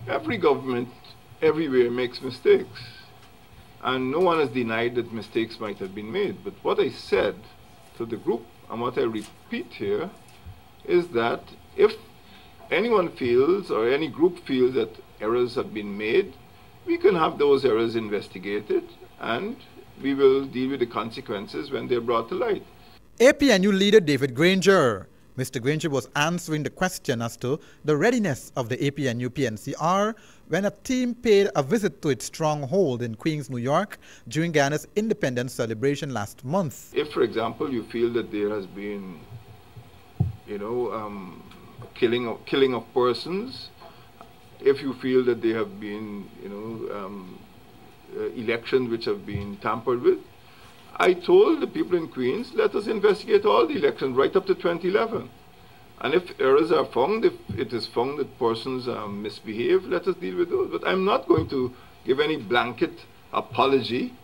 Every government everywhere makes mistakes. And no one has denied that mistakes might have been made. But what I said to the group, and what I repeat here, is that if anyone feels or any group feels that errors have been made, we can have those errors investigated and we will deal with the consequences when they're brought to light. APNU leader David Granger. Mr. Granger was answering the question as to the readiness of the APNU PNCR when a team paid a visit to its stronghold in Queens, New York during Ghana's independence celebration last month. If, for example, you feel that there has been, killing of persons, if you feel that there have been, elections which have been tampered with, I told the people in Queens, let us investigate all the elections right up to 2011. And if errors are found, if it is found that persons misbehave, let us deal with those. But I'm not going to give any blanket apology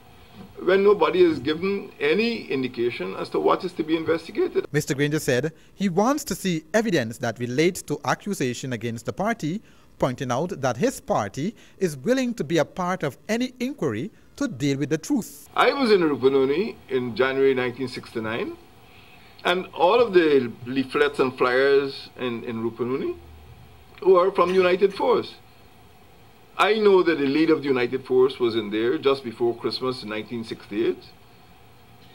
when nobody has given any indication as to what is to be investigated. Mr. Granger said he wants to see evidence that relates to accusation against the party, pointing out that his party is willing to be a part of any inquiry to deal with the truth. I was in Rupununi in January 1969, and all of the leaflets and flyers in Rupununi were from United Force. I know that the leader of the United Force was in there just before Christmas in 1968.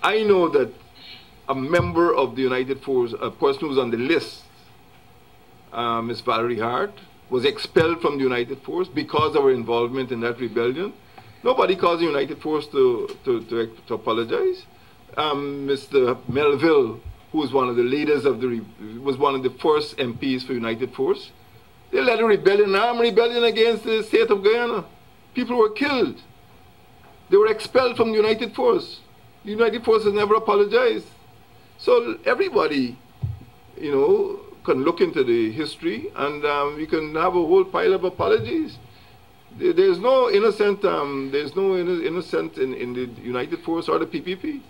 I know that a member of the United Force, a person who was on the list, Ms. Valerie Hart, was expelled from the United Force because of her involvement in that rebellion. Nobody calls the United Force to apologize. Mr. Melville, who was one of the leaders of was one of the first MPs for United Force, they led a rebellion, an armed rebellion against the state of Guyana. People were killed. They were expelled from the United Force. The United Force has never apologized. So everybody, can look into the history and we can have a whole pile of apologies. There's no innocent, in the United Force or the PPP.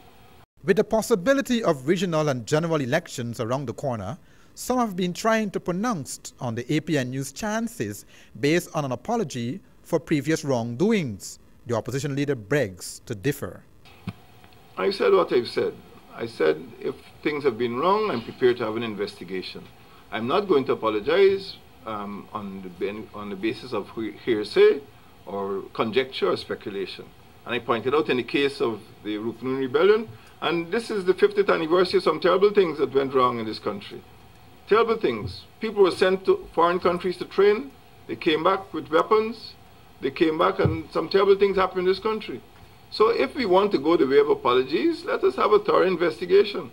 With the possibility of regional and general elections around the corner, some have been trying to pronounce on the APNU's chances based on an apology for previous wrongdoings. The opposition leader begs to differ. I said what I've said. I said if things have been wrong, I'm prepared to have an investigation. I'm not going to apologize on the basis of hearsay or conjecture or speculation. And I pointed out in the case of the Rupununi Rebellion, and this is the 50th anniversary of some terrible things that went wrong in this country. Terrible things. People were sent to foreign countries to train. They came back with weapons. They came back and some terrible things happened in this country. So if we want to go the way of apologies, let us have a thorough investigation.